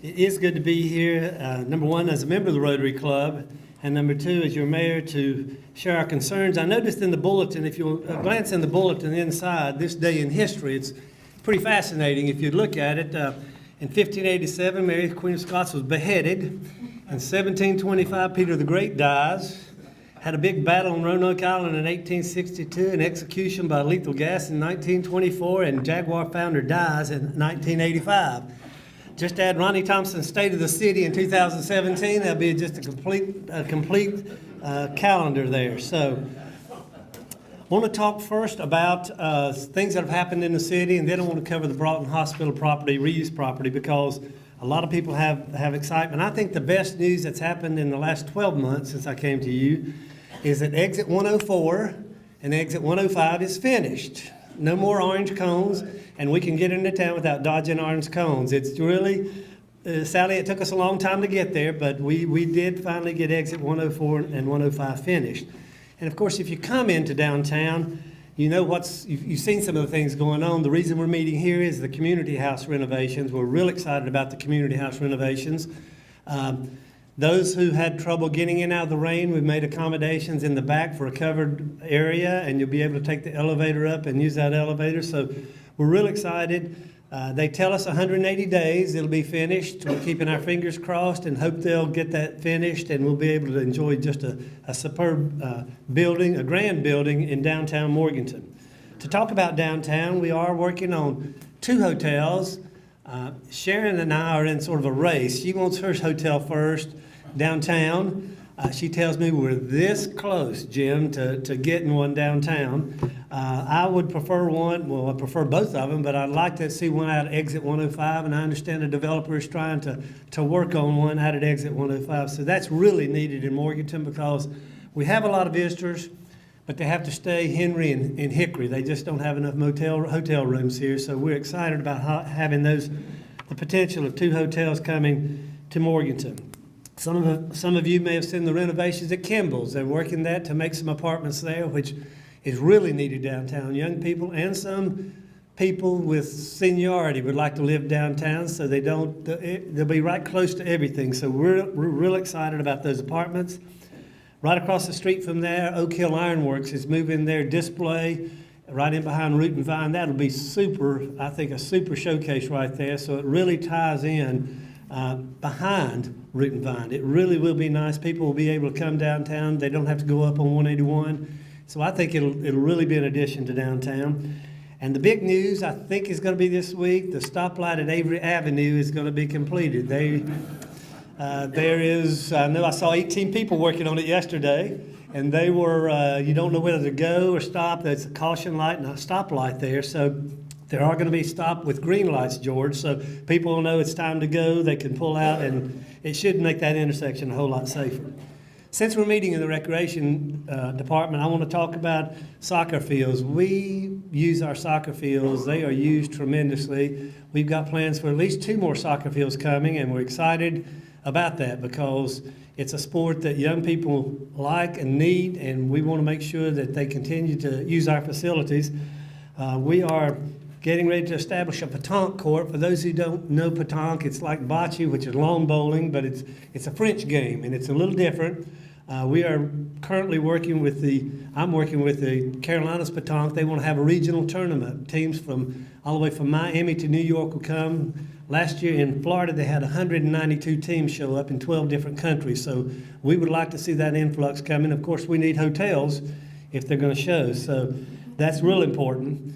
It is good to be here, number one, as a member of the Rotary Club, and number two, as your mayor, to share our concerns. I noticed in the bulletin, if you'll glance in the bulletin inside, this day in history, it's pretty fascinating if you look at it. In 1587, Mary, Queen of Scots, was beheaded. In 1725, Peter the Great dies. Had a big battle on Roanoke Island in 1862, an execution by lethal gas in 1924, and Jaguar founder dies in 1985. Just add Ronnie Thompson's State of the City in 2017, that'll be just a complete calendar there. So I want to talk first about things that have happened in the city, and then I want to cover the Broughton Hospital property, reuse property, because a lot of people have excitement. I think the best news that's happened in the last 12 months since I came to you is that exit 104 and exit 105 is finished. No more orange cones, and we can get into town without dodging orange cones. It's really, Sally, it took us a long time to get there, but we did finally get exit 104 and 105 finished. And of course, if you come into downtown, you know you've seen some of the things going on. The reason we're meeting here is the community house renovations. We're real excited about the community house renovations. Those who had trouble getting in out of the rain, we've made accommodations in the back for a covered area, and you'll be able to take the elevator up and use that elevator. So we're real excited. They tell us 180 days it'll be finished. We're keeping our fingers crossed and hope they'll get that finished, and we'll be able to enjoy just a superb building, a grand building in downtown Morganton. To talk about downtown, we are working on 2 hotels. Sharon and I are in sort of a race. She wants her hotel first downtown. She tells me we're this close, Jim, to getting one downtown. I would prefer one, well, I prefer both of them, but I'd like to see one out at exit 105, and I understand the developer is trying to work on one out at exit 105. So that's really needed in Morganton because we have a lot of visitors, but they have to stay Henry and Hickory. They just don't have enough hotel rooms here, so we're excited about having the potential of 2 hotels coming to Morganton. Some of you may have seen the renovations at Kimball's. They're working that to make some apartments there, which is really needed downtown. Young people and some people with seniority would like to live downtown, so they'll be right close to everything. So we're real excited about those apartments. Right across the street from there, Oak Hill Ironworks is moving their display right in behind Root and Vine. That'll be I think a super showcase right there. So it really ties in behind Root and Vine. It really will be nice. People will be able to come downtown. They don't have to go up on 181. So I think it'll really be an addition to downtown. And the big news, I think, is going to be this week. The stoplight at Avery Avenue is going to be completed. I know I saw 18 people working on it yesterday, and they were, you don't know whether to go or stop. There's a caution light and a stop light there. So there are going to be stop with green lights, George, so people will know it's time to go. They can pull out, and it should make that intersection a whole lot safer. Since we're meeting in the recreation department, I want to talk about soccer fields. We use our soccer fields. They are used tremendously. We've got plans for at least 2 more soccer fields coming, and we're excited about that because it's a sport that young people like and need, and we want to make sure that they continue to use our facilities. We are getting ready to establish a pétanque court. For those who don't know pétanque, it's like bocce, which is lawn bowling, but it's a French game, and it's a little different. We are currently working with I'm working with the Carolinas Pétanque. They want to have a regional tournament. Teams from all the way from Miami to New York will come. Last year in Florida, they had 192 teams show up in 12 different countries. So we would like to see that influx coming. Of course, we need hotels if they're going to show. So that's real important.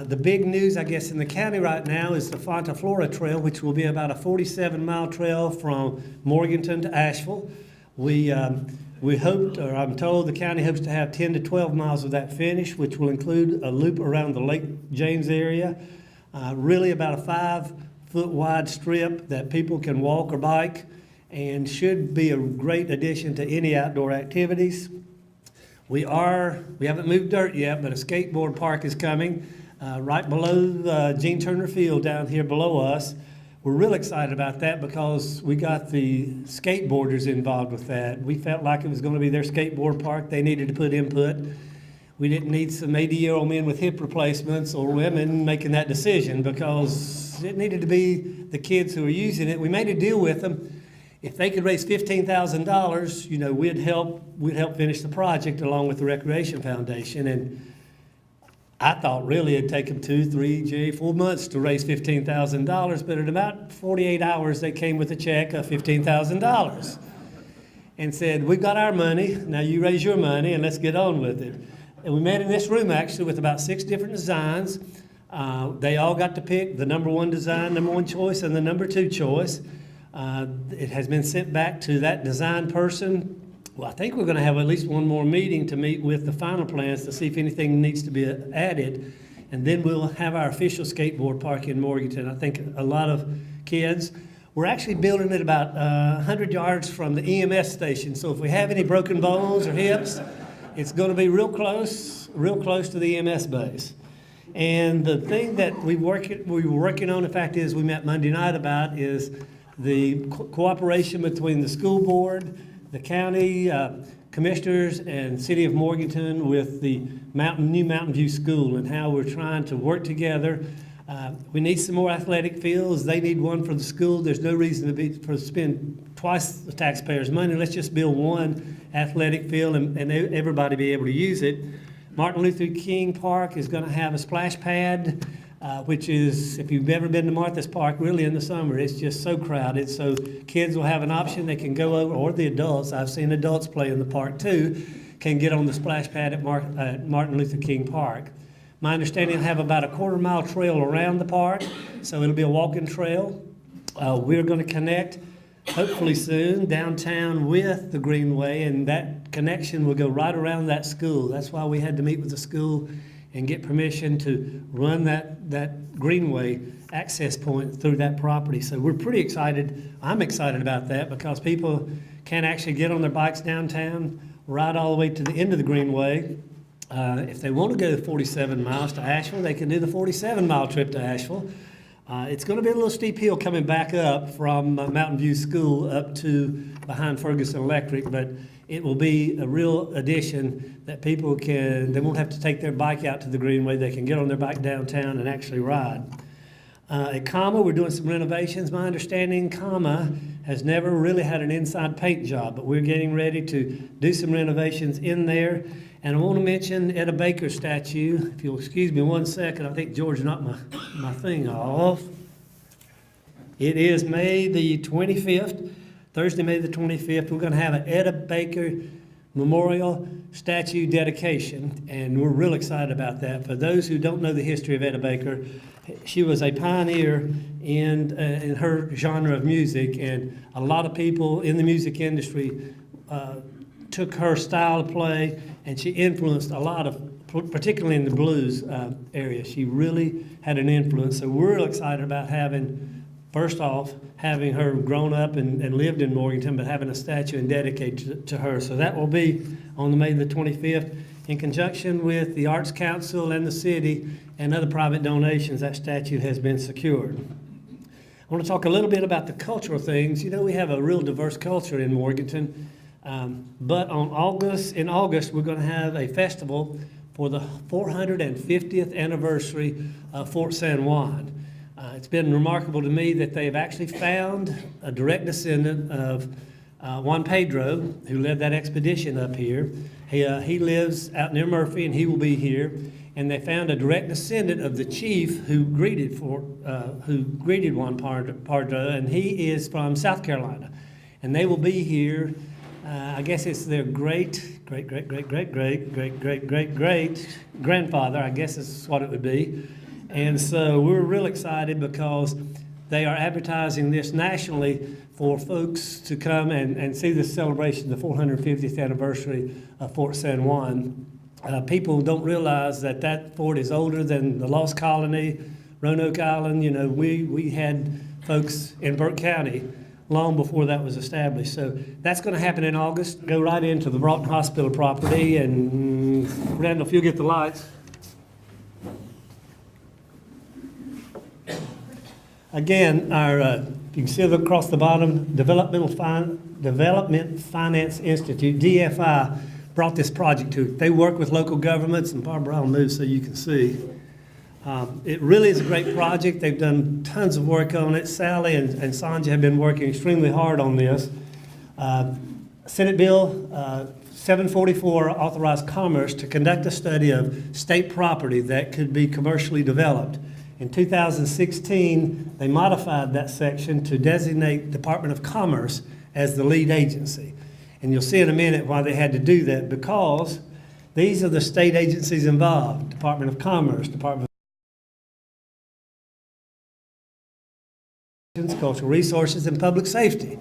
The big news, I guess, in the county right now is the Fonta Flora Trail, which will be about a 47-mile trail from Morganton to Asheville. We hoped, or I'm told, the county hopes to have 10 to 12 miles of that finished, which will include a loop around the Lake James area. Really about a 5-foot wide strip that people can walk or bike, and should be a great addition to any outdoor activities. We haven't moved dirt yet, but a skateboard park is coming right below Gene Turner Field down here below us. We're real excited about that because we got the skateboarders involved with that. We felt like it was going to be their skateboard park. They needed to put input. We didn't need some 80-year-old men with hip replacements or women making that decision because because it needed to be the kids who were using it. We made a deal with them. If they could raise $15,000, you know, we'd help finish the project along with the Recreation Foundation. And I thought really it'd take them 2, 3, 4 months to raise $15,000, but in about 48 hours, they came with a check of $15,000 and said, we've got our money, now you raise your money and let's get on with it. And we met in this room actually with about 6 different designs. They all got to pick the number 1 design, number 1 choice, and the number 2 choice. It has been sent back to that design person. Well, I think we're going to have at least one more meeting to meet with the final plans to see if anything needs to be added. And then we'll have our official skateboard park in Morganton. I think a lot of kids. We're actually building it about 100 yards from the EMS station. So if we have any broken bones or hips, it's going to be real close to the EMS base. And the thing that we were working on, in fact, is we met Monday night about is the cooperation between the school board, the county commissioners, and City of Morganton with the new Mountain View School and how we're trying to work together. We need some more athletic fields. They need one for the school. There's no reason to spend twice the taxpayers' money. Let's just build one athletic field and everybody be able to use it. Martin Luther King Park is going to have a splash pad, which is, if you've ever been to Martha's Park, really in the summer, it's just so crowded. So kids will have an option. They can go over, or the adults, I've seen adults play in the park too, can get on the splash pad at Martin Luther King Park. My understanding, will have about a quarter-mile trail around the park, so it'll be a walking trail. We're going to connect, hopefully soon, downtown with the Greenway, and that connection will go right around that school. That's why we had to meet with the school and get permission to run that Greenway access point through that property. So we're pretty excited. I'm excited about that because people can actually get on their bikes downtown, ride all the way to the end of the Greenway. If they want to go 47 miles to Asheville, they can do the 47-mile trip to Asheville. It's going to be a little steep hill coming back up from Mountain View School up to behind Ferguson Electric, but it will be a real addition that people they won't have to take their bike out to the Greenway. They can get on their bike downtown and actually ride. At Comma, we're doing some renovations. My understanding, Comma has never really had an inside paint job, but we're getting ready to do some renovations in there. And I want to mention Etta Baker's statue. If you'll excuse me 1 second, I think George knocked my thing off. It is May the 25th, Thursday, May the 25th. We're going to have an Etta Baker Memorial Statue dedication, and we're real excited about that. For those who don't know the history of Etta Baker, she was a pioneer in her genre of music, and a lot of people in the music industry took her style of play, and she influenced a lot of, particularly in the blues area. She really had an influence. So we're real excited about having her grown up and lived in Morganton, but having a statue and dedicated to her. So that will be on May the 25th. In conjunction with the Arts Council and the city and other private donations, that statue has been secured. I want to talk a little bit about the cultural things. You know, we have a real diverse culture in Morganton. But in August, we're going to have a festival for the 450th anniversary of Fort San Juan. It's been remarkable to me that they've actually found a direct descendant of Juan Pedro, who led that expedition up here. He lives out near Murphy, and he will be here. And they found a direct descendant of the chief who greeted Juan Pedro, and he is from South Carolina. And they will be here. I guess it's their great grandfather, I guess is what it would be. And so we're real excited because they are advertising this nationally for folks to come and see this celebration, the 450th anniversary of Fort San Juan. People don't realize that fort is older than the Lost Colony, Roanoke Island. You know, we had folks in Burke County long before that was established. So that's going to happen in August. Go right into the Broughton Hospital property, and Randall, if you'll get the lights. Again, you can see across the bottom, Development Finance Institute, DFI, brought this project to. They work with local governments, and Barbara, I'll move so you can see. It really is a great project. They've done tons of work on it. Sally and Sanja have been working extremely hard on this. Senate Bill 744 authorized Commerce to conduct a study of state property that could be commercially developed. In 2016, they modified that section to designate Department of Commerce as the lead agency. And you'll see in a minute why they had to do that, because these are the state agencies involved: Department of Commerce, Department of Cultural Resources, and Public Safety.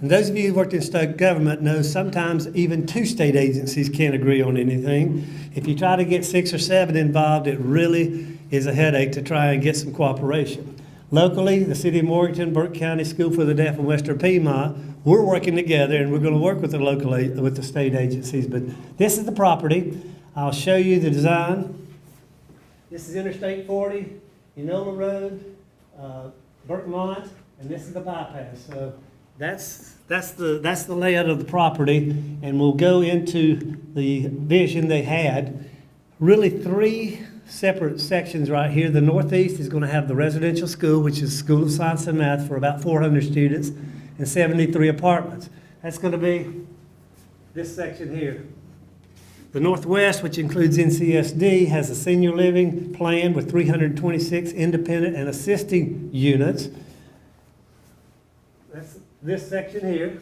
And those of you who worked in state government know sometimes even two state agencies can't agree on anything. If you try to get 6 or 7 involved, it really is a headache to try and get some cooperation. Locally, the City of Morganton, Burke County School for the Deaf, and Western Piedmont, we're working together, and we're going to work with the state agencies. But this is the property. I'll show you the design. This is Interstate 40, Enola Road, Burkemont, and this is the bypass. So that's the layout of the property, and we'll go into the vision they had. Really 3 separate sections right here. The northeast is going to have the residential school, which is School of Science and Math for about 400 students, and 73 apartments. That's going to be this section here. The northwest, which includes NCSD, has a senior living plan with 326 independent and assisting units. That's this section here.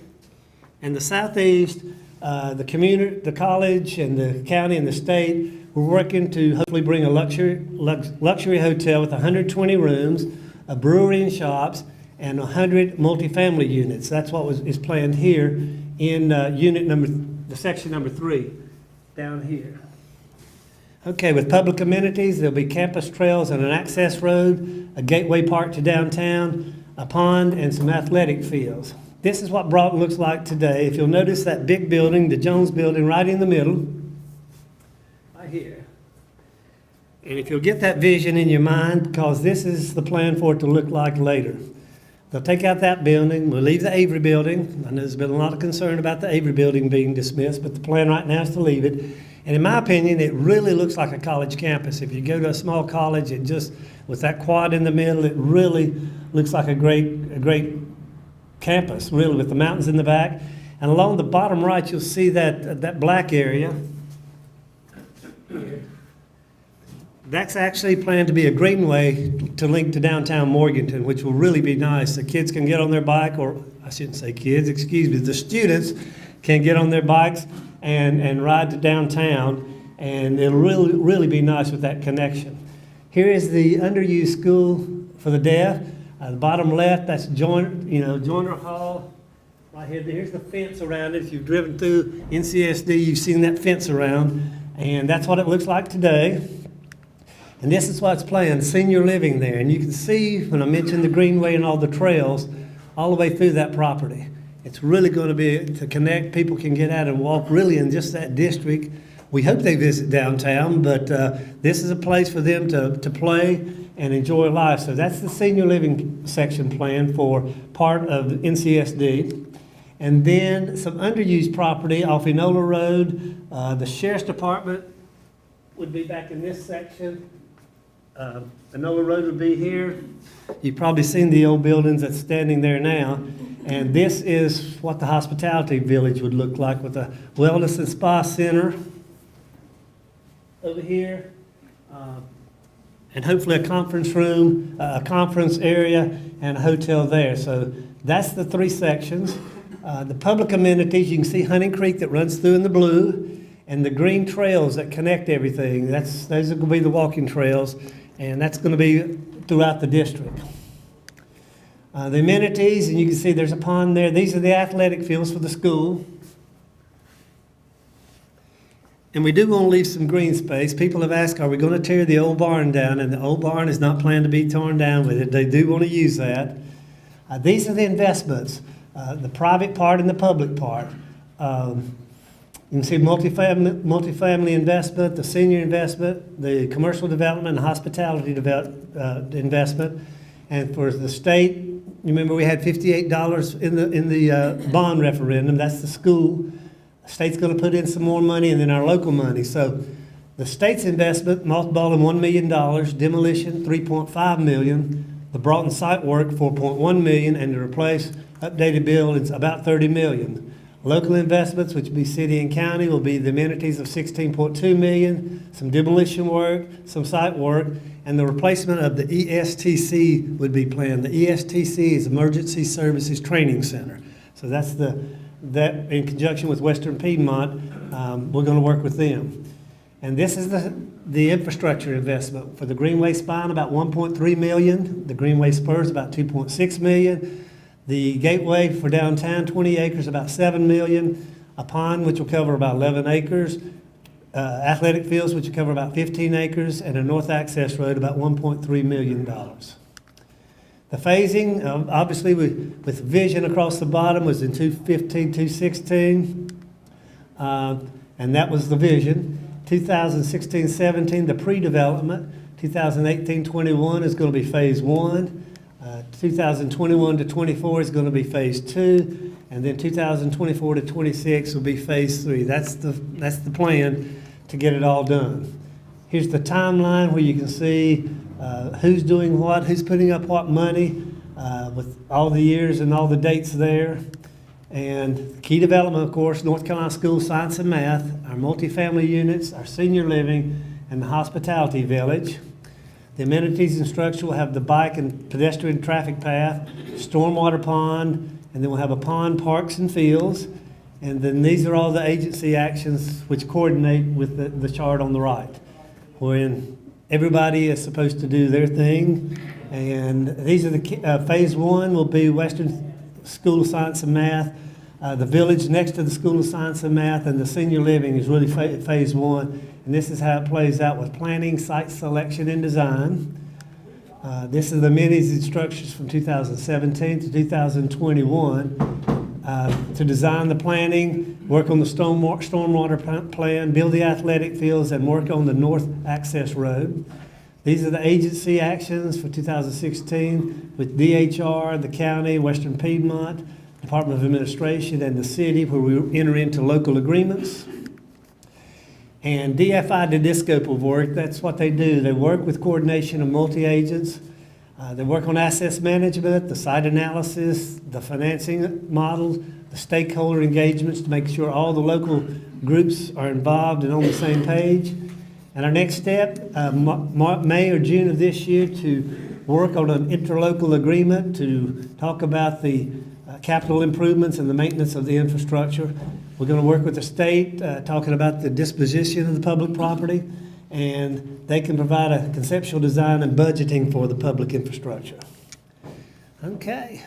And the southeast, the community, the college, and the county and the state, we're working to hopefully bring a luxury hotel with 120 rooms, a brewery and shops, and 100 multifamily units. That's what is planned here in the section number 3, down here. Okay, with public amenities, there'll be campus trails and an access road, a gateway park to downtown, a pond, and some athletic fields. This is what Broughton looks like today. If you'll notice that big building, the Jones building, right in the middle, right here. And if you'll get that vision in your mind, because this is the plan for it to look like later. They'll take out that building. We'll leave the Avery building. I know there's been a lot of concern about the Avery building being dismissed, but the plan right now is to leave it. And in my opinion, it really looks like a college campus. If you go to a small college, it just, with that quad in the middle, it really looks like a great campus, really, with the mountains in the back. And along the bottom right, you'll see that black area. That's actually planned to be a greenway to link to downtown Morganton, which will really be nice. The kids can get on their bike, or I shouldn't say kids, excuse me, the students can get on their bikes and ride to downtown, and it'll really be nice with that connection. Here is the underused school for the deaf. The bottom left, that's Joiner Hall. Right here, here's the fence around it. If you've driven through NCSD, you've seen that fence around, and that's what it looks like today. And this is what's planned, senior living there. And you can see when I mentioned the greenway and all the trails, all the way through that property. It's really going to be to connect. People can get out and walk really in just that district. We hope they visit downtown, but this is a place for them to play and enjoy life. So that's the senior living section plan for part of NCSD. And then some underused property off Enola Road. The Sheriff's Department would be back in this section. Enola Road would be here. You've probably seen the old buildings that's standing there now. And this is what the hospitality village would look like, with a wellness and spa center over here. And hopefully a conference room, a conference area, and a hotel there. So that's the 3 sections. The public amenities, you can see Hunting Creek that runs through in the blue, and the green trails that connect everything. Those are going to be the walking trails, and that's going to be throughout the district. The amenities, and you can see there's a pond there. These are the athletic fields for the school. And we do want to leave some green space. People have asked, are we going to tear the old barn down? And the old barn is not planned to be torn down with it. They do want to use that. These are the investments, the private part and the public part. You can see multifamily investment, the senior investment, the commercial development, and hospitality investment. And for the state, you remember we had $58 in the bond referendum. That's the school. The state's going to put in some more money, and then our local money. So The state's investment, mothballing $1 million, demolition $3.5 million, the Broughton site work $4.1 million, and to replace updated buildings about $30 million. Local investments, which would be city and county, will be the amenities of $16.2 million, some demolition work, some site work, and the replacement of the ESTC would be planned. The ESTC is Emergency Services Training Center. So that's that in conjunction with Western Piedmont, we're going to work with them. And this is the infrastructure investment for the Greenway Spine, about $1.3 million. The Greenway Spurs, about $2.6 million. The Gateway for downtown, 20 acres, about $7 million. A pond, which will cover about 11 acres. Athletic fields, which will cover about 15 acres. And a north access road, about $1.3 million. The phasing, obviously with vision across the bottom, was in 215, 216. And that was the vision. 2016-17, the pre-development. 2018-21 is going to be phase 1. 2021 to 24 is going to be phase 2, and then 2024 to 26 will be phase 3. That's the plan to get it all done. Here's the timeline where you can see who's doing what, who's putting up what money, with all the years and all the dates there. And key development, of course, North Carolina School of Science and Math, our multifamily units, our senior living, and the hospitality village. The amenities and structure will have the bike and pedestrian traffic path, stormwater pond, and then we'll have a pond, parks, and fields. And then these are all the agency actions which coordinate with the chart on the right, wherein everybody is supposed to do their thing. And these are the phase 1 will be Western School of Science and Math. The village next to the School of Science and Math, and the senior living is really phase 1. And this is how it plays out with planning, site selection, and design. This is the amenities and structures from 2017 to 2021. To design the planning, work on the stormwater plan, build the athletic fields, and work on the north access road. These are the agency actions for 2016 with DHR, the county, Western Piedmont, Department of Administration, and the city, where we enter into local agreements. And DFI did this scope of work. That's what they do. They work with coordination of multi-agents. They work on asset management, the site analysis, the financing models, the stakeholder engagements to make sure all the local groups are involved and on the same page. And our next step, May or June of this year, to work on an interlocal agreement to talk about the capital improvements and the maintenance of the infrastructure. We're going to work with the state, talking about the disposition of the public property, and they can provide a conceptual design and budgeting for the public infrastructure. Okay.